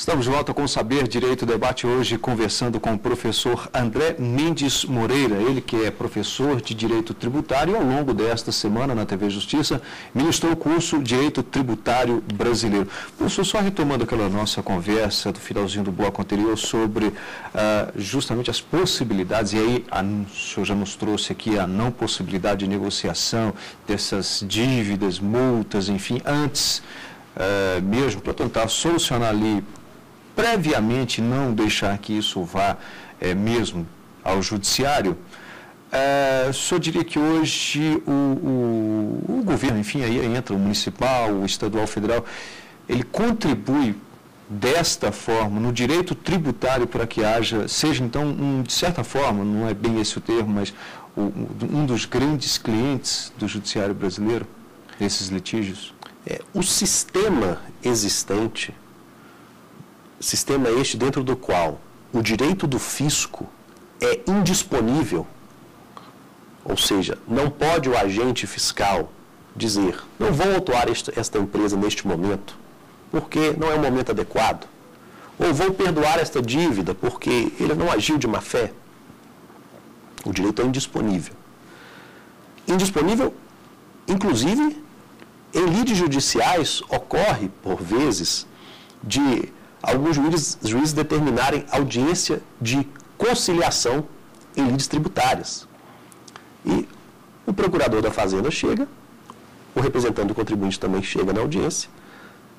Estamos de volta com o Saber Direito Debate, hoje conversando com o professor André Mendes Moreira, ele que é professor de Direito Tributário e ao longo desta semana na TV Justiça ministrou o curso Direito Tributário Brasileiro. Professor, só retomando aquela nossa conversa do finalzinho do bloco anterior sobre justamente as possibilidades, e aí o senhor já nos trouxe aqui a não possibilidade de negociação dessas dívidas, multas, enfim, antes mesmo para tentar solucionar ali previamente, não deixar que isso vá mesmo ao judiciário, o senhor diria que hoje o governo, enfim, aí entra o municipal, o estadual, o federal, ele contribui desta forma no direito tributário para que haja, seja então, de certa forma, não é bem esse o termo, mas um dos grandes clientes do judiciário brasileiro, desses litígios? O sistema existente, sistema este dentro do qual o direito do fisco é indisponível, ou seja, não pode o agente fiscal dizer, não vou autuar esta empresa neste momento, porque não é o momento adequado, ou vou perdoar esta dívida porque ele não agiu de má fé. O direito é indisponível. Indisponível, inclusive, em lides judiciais, ocorre, por vezes, de alguns juízes determinarem audiência de conciliação em lides tributárias. E o procurador da Fazenda chega, o representante do contribuinte também chega na audiência,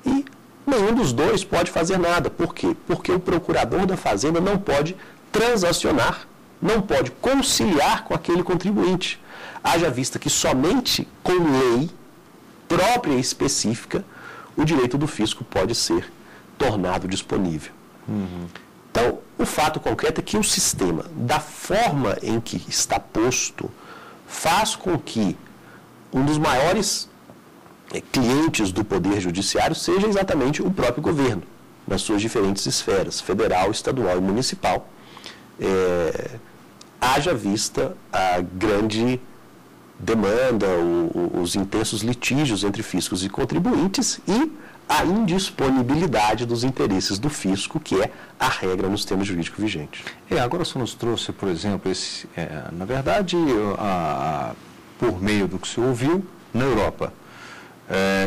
e nenhum dos dois pode fazer nada. Por quê? Porque o procurador da Fazenda não pode transacionar, não pode conciliar com aquele contribuinte. Haja vista que somente com lei própria e específica, o direito do fisco pode ser tornado disponível. Então, o fato concreto é que o sistema, da forma em que está posto, faz com que um dos maiores clientes do Poder Judiciário seja exatamente o próprio governo, nas suas diferentes esferas, federal, estadual e municipal, haja vista a grande demanda, os intensos litígios entre fiscos e contribuintes e a indisponibilidade dos interesses do fisco, que é a regra nos termos jurídicos vigentes. Agora o senhor nos trouxe, por exemplo, na verdade, por meio do que o senhor ouviu, na Europa,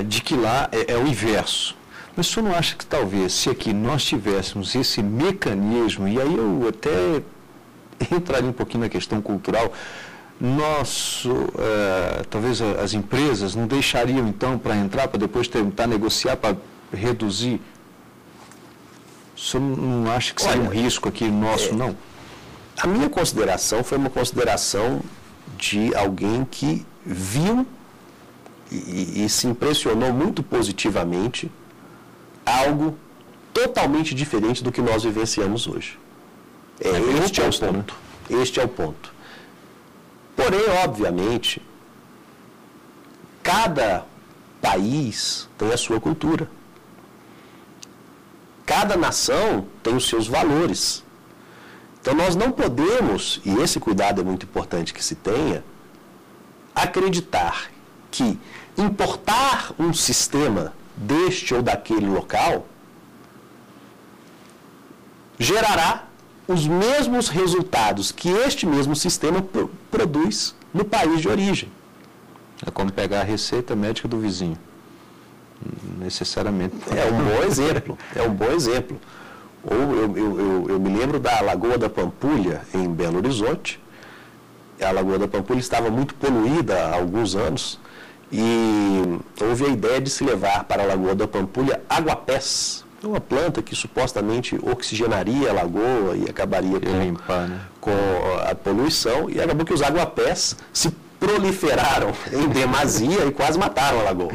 de que lá é o inverso. Mas o senhor não acha que talvez, se aqui nós tivéssemos esse mecanismo, e aí eu até entraria um pouquinho na questão cultural, talvez as empresas não deixariam então para entrar, para depois tentar negociar, para reduzir? O senhor não acha que seria um risco aqui nosso, não? A minha consideração foi uma consideração de alguém que viu e se impressionou muito positivamente algo totalmente diferente do que nós vivenciamos hoje. Este é o ponto. Este é o ponto. Porém, obviamente, cada país tem a sua cultura. Cada nação tem os seus valores. Então, nós não podemos, e esse cuidado é muito importante que se tenha, acreditar que importar um sistema deste ou daquele local gerará os mesmos resultados que este mesmo sistema produz no país de origem. É como pegar a receita médica do vizinho. Necessariamente. É um bom exemplo. É um bom exemplo. Ou eu me lembro da Lagoa da Pampulha, em Belo Horizonte. A Lagoa da Pampulha estava muito poluída há alguns anos e houve a ideia de se levar para a Lagoa da Pampulha aguapés. É uma planta que supostamente oxigenaria a lagoa e acabaria com a poluição, e acabou que os aguapés se proliferaram em demasia e quase mataram a lagoa.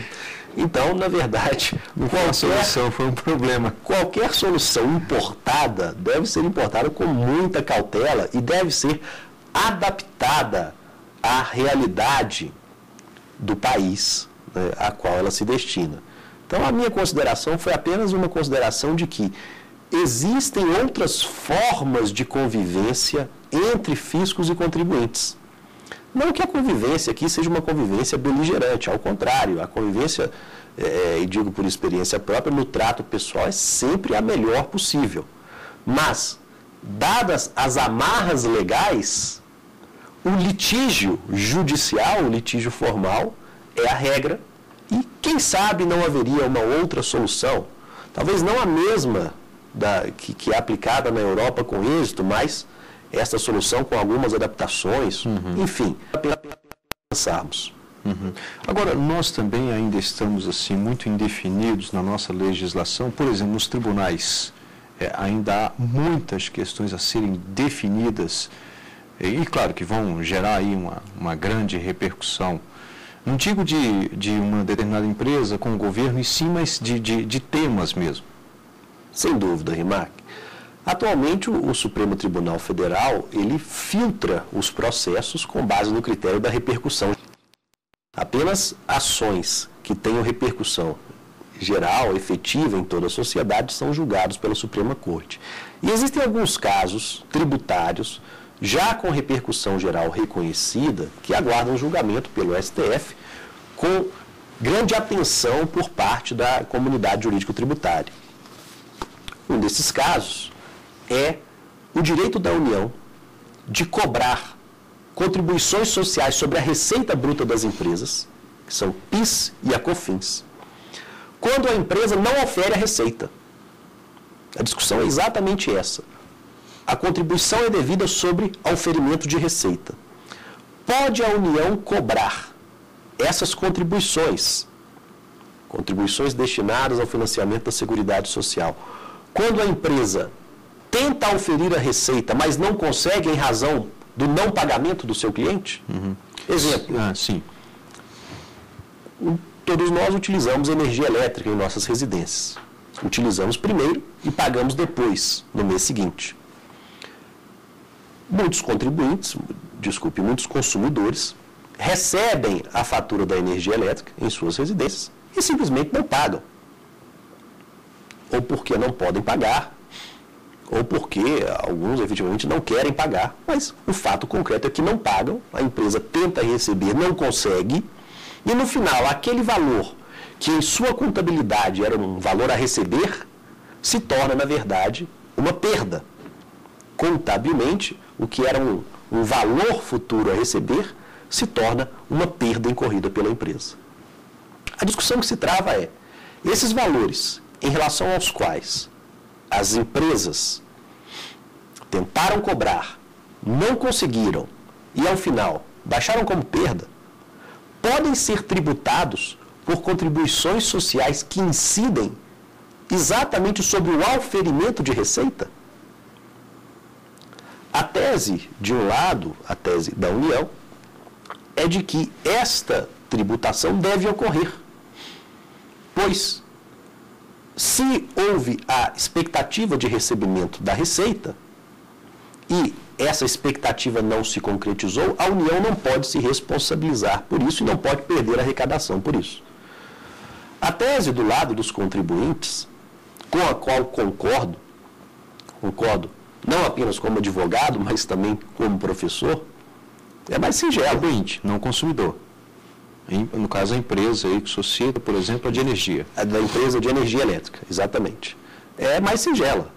Então, na verdade, qualquer solução foi um problema. Qualquer solução importada deve ser importada com muita cautela e deve ser adaptada à realidade do país, né, a qual ela se destina. Então, a minha consideração foi apenas uma consideração de que existem outras formas de convivência entre fiscos e contribuintes. Não que a convivência aqui seja uma convivência beligerante, ao contrário, a convivência, e digo por experiência própria, no trato pessoal é sempre a melhor possível. Mas, dadas as amarras legais, o litígio judicial, o litígio formal, é a regra e, quem sabe, não haveria uma outra solução, talvez não a mesma que é aplicada na Europa com êxito, mas esta solução com algumas adaptações, enfim, para pensarmos. Agora, nós também ainda estamos assim muito indefinidos na nossa legislação, por exemplo, nos tribunais, ainda há muitas questões a serem definidas e claro que vão gerar aí uma grande repercussão. Não digo de uma determinada empresa com o governo, e sim, mas de temas mesmo. Sem dúvida, Rimac. Atualmente, o Supremo Tribunal Federal, ele filtra os processos com base no critério da repercussão. Apenas ações que tenham repercussão geral, efetiva em toda a sociedade, são julgados pela Suprema Corte. E existem alguns casos tributários, já com repercussão geral reconhecida, que aguardam julgamento pelo STF, com grande atenção por parte da comunidade jurídico-tributária. Um desses casos é o direito da União de cobrar contribuições sociais sobre a receita bruta das empresas, que são PIS e a COFINS, quando a empresa não ofere a receita. A discussão é exatamente essa. A contribuição é devida sobre oferimento de receita. Pode a União cobrar essas contribuições destinadas ao financiamento da Seguridade Social, quando a empresa tenta oferir a receita, mas não consegue em razão do não pagamento do seu cliente? Exemplo. Sim. Todos nós utilizamos energia elétrica em nossas residências. Utilizamos primeiro e pagamos depois, no mês seguinte. Muitos consumidores, recebem a fatura da energia elétrica em suas residências e simplesmente não pagam. Ou porque não podem pagar, ou porque alguns efetivamente não querem pagar, mas o fato concreto é que não pagam, a empresa tenta receber, não consegue, e no final aquele valor que em sua contabilidade era um valor a receber, se torna, na verdade, uma perda. Contabilmente, o que era um valor futuro a receber, se torna uma perda incorrida pela empresa. A discussão que se trava é, esses valores em relação aos quais as empresas tentaram cobrar, não conseguiram e, ao final, baixaram como perda, podem ser tributados por contribuições sociais que incidem exatamente sobre o auferimento de receita? A tese, de um lado, a tese da União, é de que esta tributação deve ocorrer, pois se houve a expectativa de recebimento da receita e essa expectativa não se concretizou, a União não pode se responsabilizar por isso e não pode perder a arrecadação por isso. A tese do lado dos contribuintes, com a qual concordo não apenas como advogado, mas também como professor, é mais singela. Contribuinte, não consumidor. No caso, a empresa aí que suscita, por exemplo, a de energia. A da empresa de energia elétrica, exatamente. É mais singela.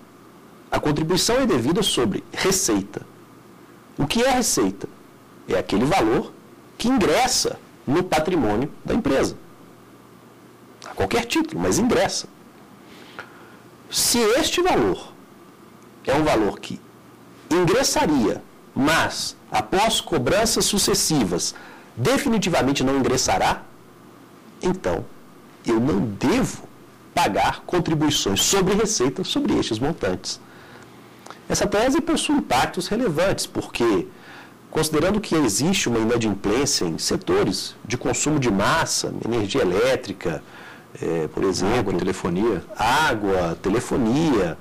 A contribuição é devida sobre receita. O que é receita? É aquele valor que ingressa no patrimônio da empresa. A qualquer título, mas ingressa. Se este valor é um valor que ingressaria, mas após cobranças sucessivas, definitivamente não ingressará, então eu não devo pagar contribuições sobre receita sobre estes montantes. Essa tese possui impactos relevantes, porque, considerando que existe uma inadimplência em setores de consumo de massa, energia elétrica, por exemplo, água, telefonia,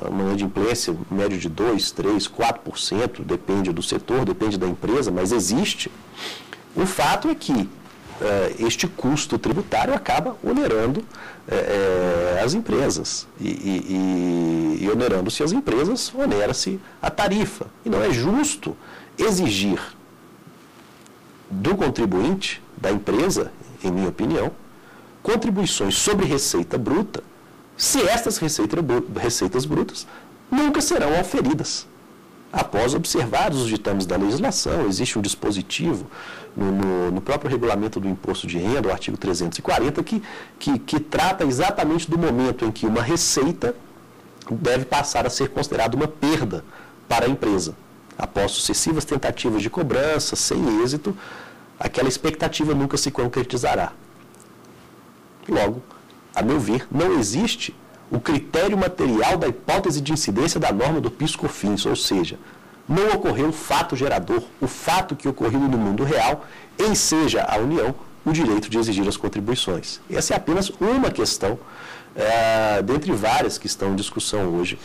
uma inadimplência média de 2%, 3%, 4%, depende do setor, depende da empresa, mas existe. O fato é que este custo tributário acaba onerando as empresas. E onerando-se as empresas, onera-se a tarifa. E não é justo exigir do contribuinte, da empresa, em minha opinião, contribuições sobre receita bruta, se estas receitas brutas nunca serão auferidas. Após observados os ditames da legislação, existe um dispositivo no próprio regulamento do imposto de renda, o artigo 340, que trata exatamente do momento em que uma receita deve passar a ser considerada uma perda para a empresa. Após sucessivas tentativas de cobrança, sem êxito, aquela expectativa nunca se concretizará. Logo, a meu ver, não existe o critério material da hipótese de incidência da norma do PIS/COFINS, ou seja, não ocorreu o fato gerador, o fato que ocorreu no mundo real, enseja a União o direito de exigir as contribuições. Essa é apenas uma questão, dentre várias que estão em discussão hoje.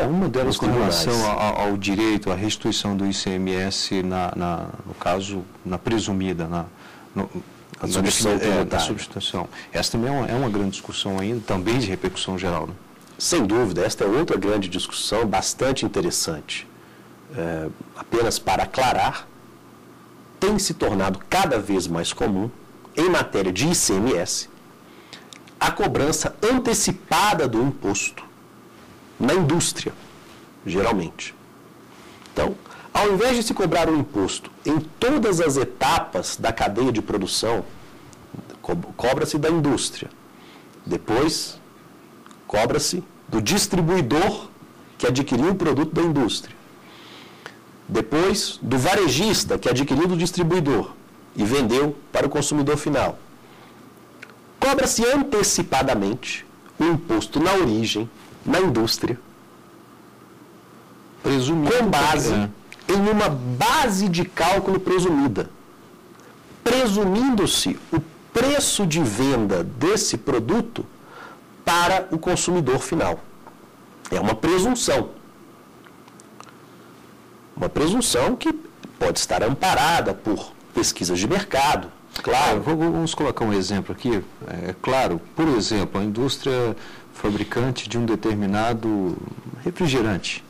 Uma delas com relação ao direito à restituição do ICMS, no caso, na presumida, na substituição. Essa também é uma grande discussão ainda, também de repercussão geral, né? Sem dúvida, esta é outra grande discussão, bastante interessante. Apenas para aclarar, tem se tornado cada vez mais comum, em matéria de ICMS, a cobrança antecipada do imposto na indústria, geralmente. Então, ao invés de se cobrar o imposto em todas as etapas da cadeia de produção, cobra-se da indústria. Depois, cobra-se do distribuidor que adquiriu o produto da indústria. Depois, do varejista que adquiriu do distribuidor e vendeu para o consumidor final. Cobra-se antecipadamente o imposto na origem, na indústria, com base em uma base de cálculo presumida, presumindo-se o preço de venda desse produto para o consumidor final. É uma presunção. Uma presunção que pode estar amparada por pesquisas de mercado, claro. Vamos colocar um exemplo aqui. Claro, por exemplo, a indústria fabricante de um determinado refrigerante.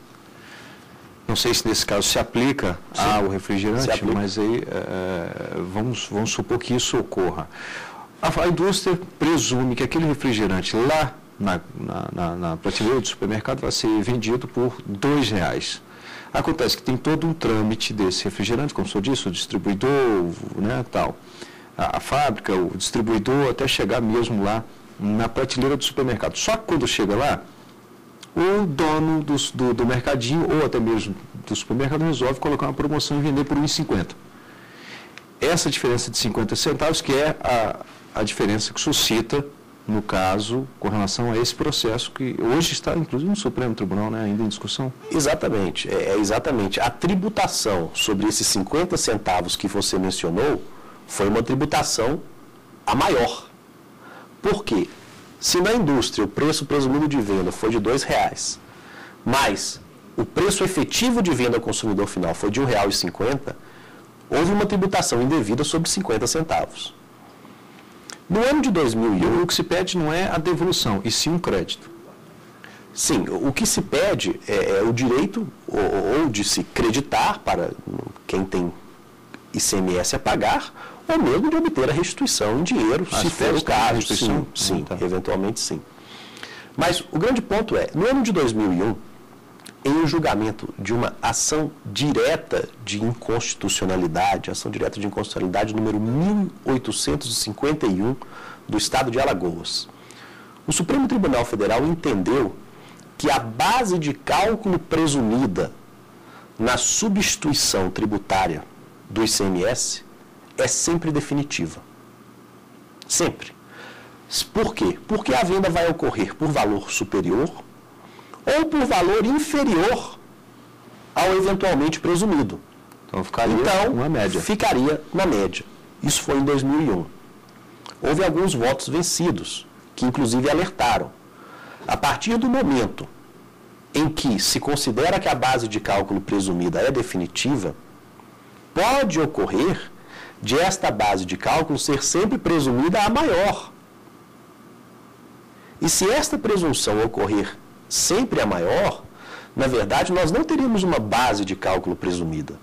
Não sei se nesse caso se aplica ao refrigerante, mas aí vamos supor que isso ocorra. A indústria presume que aquele refrigerante lá na prateleira do supermercado vai ser vendido por R$2. Acontece que tem todo um trâmite desse refrigerante, como o senhor disse, o distribuidor, né, tal, a fábrica, o distribuidor, até chegar mesmo lá na prateleira do supermercado. Só que quando chega lá, o dono do mercadinho, ou até mesmo do supermercado, resolve colocar uma promoção e vender por R$1,50. Essa diferença de 50 centavos que é a diferença que suscita, no caso, com relação a esse processo que hoje está, inclusive, no Supremo Tribunal, né, ainda em discussão. Exatamente, exatamente. A tributação sobre esses 50 centavos que você mencionou foi uma tributação a maior. Por quê? Se na indústria o preço presumido de venda foi de R$2, mas o preço efetivo de venda ao consumidor final foi de R$1,50, houve uma tributação indevida sobre 50 centavos. No ano de 2001, o que se pede não é a devolução, e sim um crédito. Sim, o que se pede é o direito ou de se creditar para quem tem ICMS a pagar, ou mesmo de obter a restituição em dinheiro, se for o caso. Sim, eventualmente sim. Mas o grande ponto é, no ano de 2001, em um julgamento de uma ação direta de inconstitucionalidade, número 1851 do Estado de Alagoas, o Supremo Tribunal Federal entendeu que a base de cálculo presumida na substituição tributária do ICMS é sempre definitiva. Sempre. Por quê? Porque a venda vai ocorrer por valor superior ou por valor inferior ao eventualmente presumido. Então, ficaria na média. Isso foi em 2001. Houve alguns votos vencidos, que inclusive alertaram. A partir do momento em que se considera que a base de cálculo presumida é definitiva, pode ocorrer de esta base de cálculo ser sempre presumida a maior. E se esta presunção ocorrer sempre a maior, na verdade nós não teríamos uma base de cálculo presumida.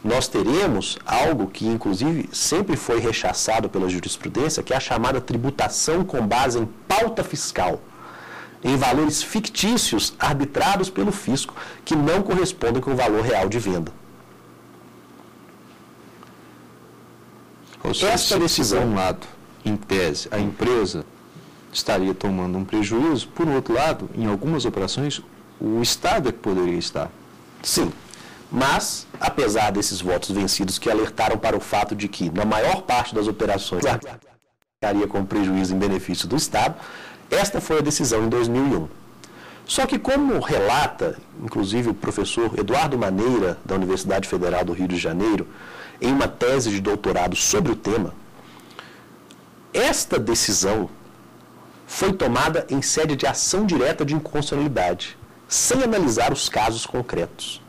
nós teremos algo que, inclusive, sempre foi rechaçado pela jurisprudência, que é a chamada tributação com base em pauta fiscal, em valores fictícios arbitrados pelo fisco, que não correspondem com o valor real de venda. Ou seja, esta decisão, por um lado, em tese, a empresa estaria tomando um prejuízo, por outro lado, em algumas operações, o Estado é que poderia estar. Sim, mas, apesar desses votos vencidos que alertaram para o fato de que, na maior parte das operações, ficaria com prejuízo em benefício do Estado, esta foi a decisão em 2001. Só que, como relata, inclusive, o professor Eduardo Maneira, da Universidade Federal do Rio de Janeiro, em uma tese de doutorado sobre o tema, esta decisão foi tomada em sede de ação direta de inconstitucionalidade, sem analisar os casos concretos.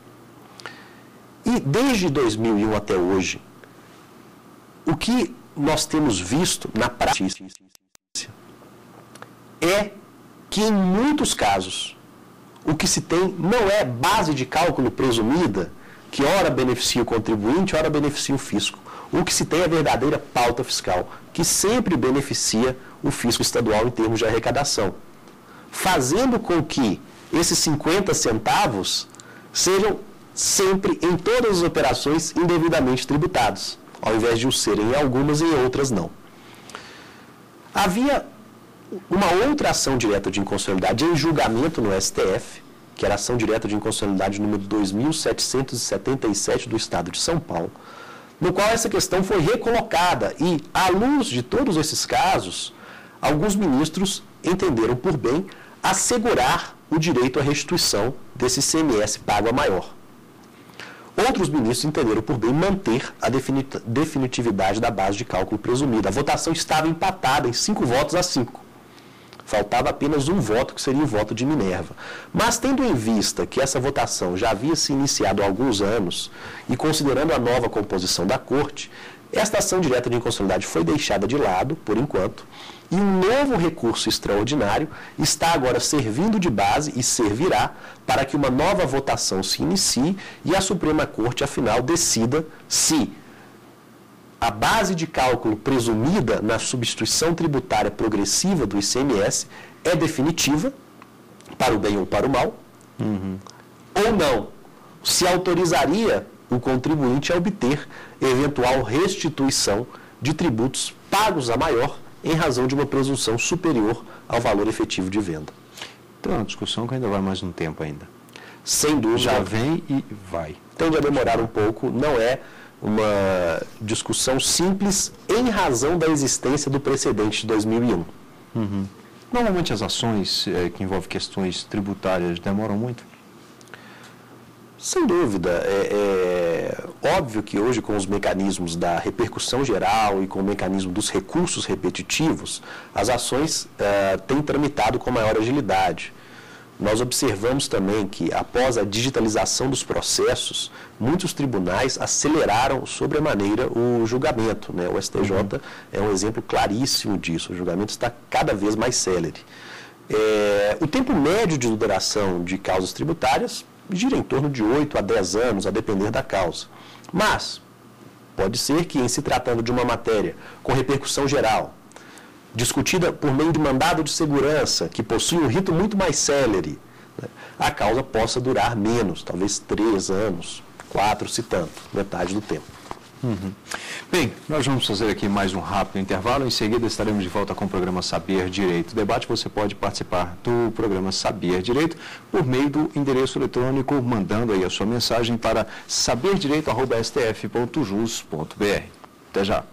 E desde 2001 até hoje, o que nós temos visto na prática é que, em muitos casos, o que se tem não é base de cálculo presumida, que ora beneficia o contribuinte, ora beneficia o fisco. O que se tem é a verdadeira pauta fiscal, que sempre beneficia o fisco estadual em termos de arrecadação, fazendo com que esses 50 centavos sejam sempre, em todas as operações, indevidamente tributados, ao invés de o serem em algumas e em outras não. Havia uma outra ação direta de inconstitucionalidade em julgamento no STF, que era a ação direta de inconstitucionalidade número 2777 do Estado de São Paulo, no qual essa questão foi recolocada e, à luz de todos esses casos, alguns ministros entenderam por bem assegurar o direito à restituição desse ICMS pago a maior. Outros ministros entenderam por bem manter a definitividade da base de cálculo presumida. A votação estava empatada em 5 votos a 5. Faltava apenas um voto, que seria o voto de Minerva. Mas, tendo em vista que essa votação já havia se iniciado há alguns anos, e considerando a nova composição da Corte, esta ação direta de inconstitucionalidade foi deixada de lado, por enquanto, e um novo recurso extraordinário está agora servindo de base e servirá para que uma nova votação se inicie e a Suprema Corte, afinal, decida se a base de cálculo presumida na substituição tributária progressiva do ICMS é definitiva, para o bem ou para o mal, ou não, se autorizaria o contribuinte a obter eventual restituição de tributos pagos a maior em razão de uma presunção superior ao valor efetivo de venda. Então é uma discussão que ainda vai mais um tempo ainda. Sem dúvida. Já vem e vai. Tende a demorar um pouco, não é uma discussão simples em razão da existência do precedente de 2001. Normalmente as ações que envolvem questões tributárias demoram muito? Sem dúvida. É óbvio que hoje, com os mecanismos da repercussão geral e com o mecanismo dos recursos repetitivos, as ações têm tramitado com maior agilidade. Nós observamos também que, após a digitalização dos processos, muitos tribunais aceleraram sobremaneira o julgamento, né? O STJ é um exemplo claríssimo disso. O julgamento está cada vez mais célere. O tempo médio de duração de causas tributárias gira em torno de 8 a 10 anos, a depender da causa. Mas pode ser que, em se tratando de uma matéria com repercussão geral, discutida por meio de mandado de segurança, que possui um rito muito mais célere, né, a causa possa durar menos, talvez 3 anos, 4, se tanto, metade do tempo. Bem, nós vamos fazer aqui mais um rápido intervalo. Em seguida estaremos de volta com o programa Saber Direito Debate. Você pode participar do programa Saber Direito por meio do endereço eletrônico, mandando aí a sua mensagem para saberdireito@stf.jus.br. Até já.